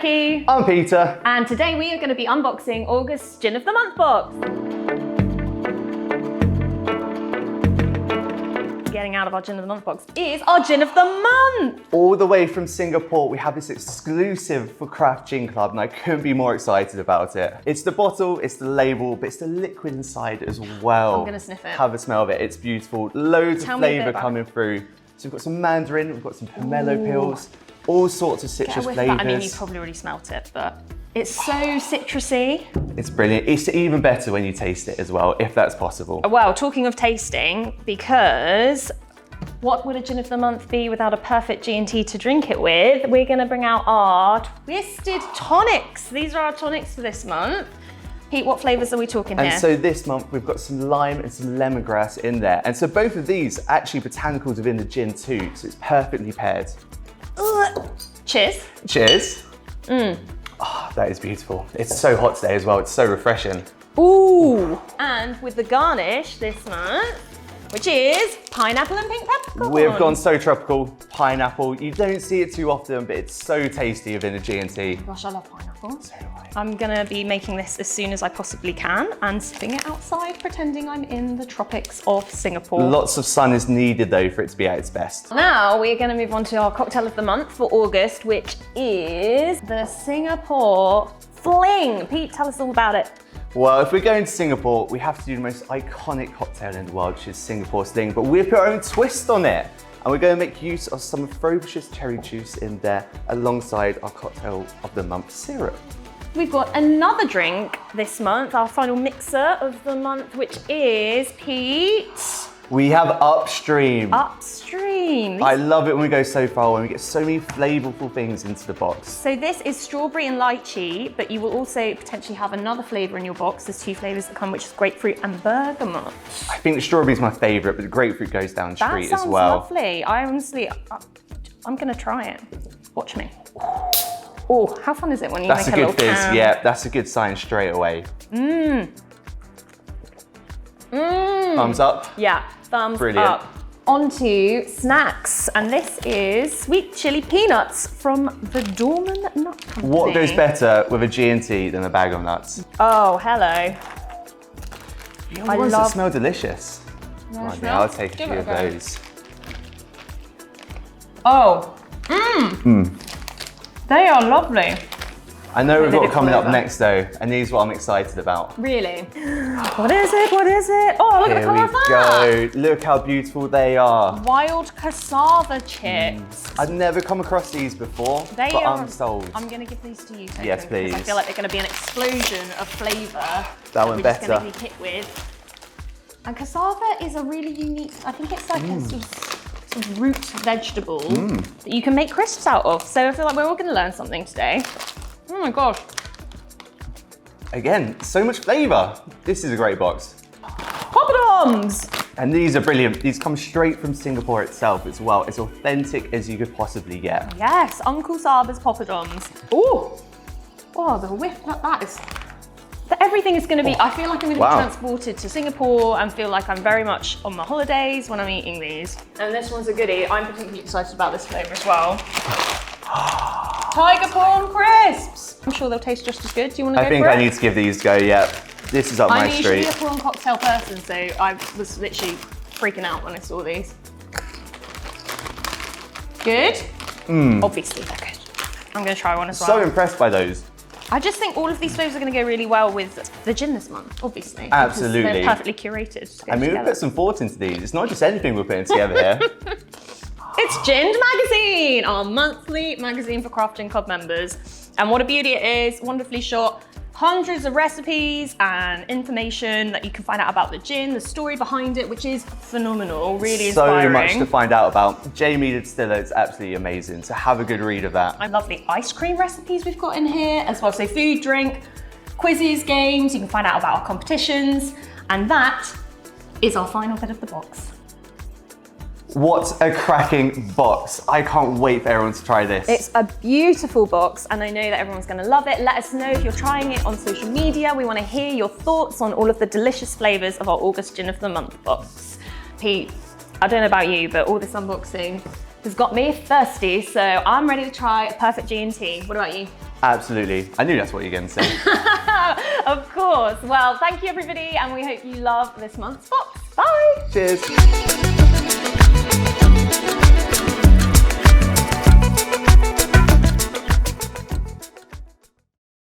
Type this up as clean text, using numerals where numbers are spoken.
Becky. I'm Peter. And today we are going to be unboxing August's Gin of the Month box. Getting out of our Gin of the Month box is our Gin of the Month. All the way from Singapore, we have this exclusive for Craft Gin Club, and I couldn't be more excited about it. It's the bottle, it's the label, but it's the liquid inside as well. I'm gonna sniff it. Have a smell of it, it's beautiful. Loads of flavour coming through. So we've got some mandarin, we've got some pomelo peels, all sorts of citrus flavours. I mean, you probably already smelt it, but it's so citrusy. It's brilliant. It's even better when you taste it as well, if that's possible. Well, talking of tasting, because what would a Gin of the Month be without a perfect G&T to drink it with? We're gonna bring out our Twisted Tonics. These are our tonics for this month. Pete, what flavours are we talking here? And so this month we've got some lime and some lemongrass in there. And so both of these are actually botanicals within the gin too, so it's perfectly paired. Cheers. Cheers. Oh, that is beautiful. It's so hot today as well, it's so refreshing. Ooh. And with the garnish this month, which is pineapple and pink peppercorn. We've gone so tropical, pineapple. You don't see it too often, but it's so tasty within a G&T. Gosh, I love pineapple. So do I. I'm gonna be making this as soon as I possibly can and sipping it outside, pretending I'm in the tropics of Singapore. Lots of sun is needed though for it to be at its best. Now we're gonna move on to our cocktail of the month for August, which is the Singapore Fling. Pete, tell us all about it. Well, if we're going to Singapore, we have to do the most iconic cocktail in the world, which is Singapore Sling, but we've put our own twist on it. And we're going to make use of some Frobisher's cherry juice in there alongside our cocktail of the month syrup. We've got another drink this month, our final mixer of the month, which is, Pete? We have Upstream. Upstream. I love it when we go so far, when we get so many flavorful things into the box. So this is strawberry and lychee, but you will also potentially have another flavour in your box. There's two flavours that come, which is grapefruit and bergamot. I think the strawberry is my favourite, but the grapefruit goes down street as well. That sounds lovely. I'm gonna try it. Watch me. Oh, how fun is it when you That's make a a good little fizz, can? yeah, that's a good sign straight away. Thumbs up. Yeah, thumbs Brilliant. up. On to snacks, and this is sweet chili peanuts from the Dorman Nut Company. What goes better with a G&T than a bag of nuts? Oh, hello. The only ones that smell delicious. Right, smell? I'll take a Give few it of a go. those. Oh, they are lovely. I know we've got bit coming up flavour. next though, and these are what I'm excited about. Really? What is it? What is it? Oh, look at the Here colour we of that. go. Look how beautiful they are. Wild cassava chips. I've never come across these before, but I'm sold. I'm going to give these to you, Token, Yes, because I please. feel like they're going to be an explosion of flavour. That one we're just better. going to be hit with. And cassava is a really unique, I think it's like a sort of root vegetable that you can make crisps out of. So I feel like we're all going to learn something today. Oh my gosh. Again, so much flavour. This is a great box. Poppadoms! And these are brilliant. These come straight from Singapore itself as well. As authentic as you could possibly get. Yes, Uncle Saba's poppadoms. Ooh! Oh, the whiff, that is... Everything is going to be, I feel like I'm going to be transported to Singapore and feel like I'm very much on my holidays when I'm eating these. And this one's a goodie. I'm particularly excited about this flavour as well. Tiger prawn crisps! I'm sure they'll taste just as good. Do you want to go for it? I think I need to give these a go, yeah. This is up my I'm usually street. a prawn cocktail person, so I was literally freaking out when I saw these. Good? Obviously they're good. I'm going to try one as well. So impressed by those. I just think all of these flavours are going to go really well with the gin this month, obviously. Absolutely. Because they're perfectly curated. I mean, we've put some thought into these. It's not just anything we're putting together here. It's Ginned Magazine, our monthly magazine for Craft Gin Club members. And what a beauty it is, wonderfully short. Hundreds of recipes and information that you can find out about the gin, the story behind it, which is phenomenal, really inspiring. So much to find out about. Jamie the Distiller is absolutely amazing, so have a good read of that. I love the ice cream recipes we've got in here as well. So food, drink, quizzes, games, you can find out about our competitions. And that is our final bit of the box. What a cracking box. I can't wait for everyone to try this. It's a beautiful box and I know that everyone's going to love it. Let us know if you're trying it on social media. We want to hear your thoughts on all of the delicious flavours of our August Gin of the Month box. Pete, I don't know about you, but all this unboxing has got me thirsty, so I'm ready to try a perfect G&T. What about you? Absolutely. I knew that's what you were going to say. Of course. Well, thank you everybody, and we hope you love this month's box. Bye. Cheers.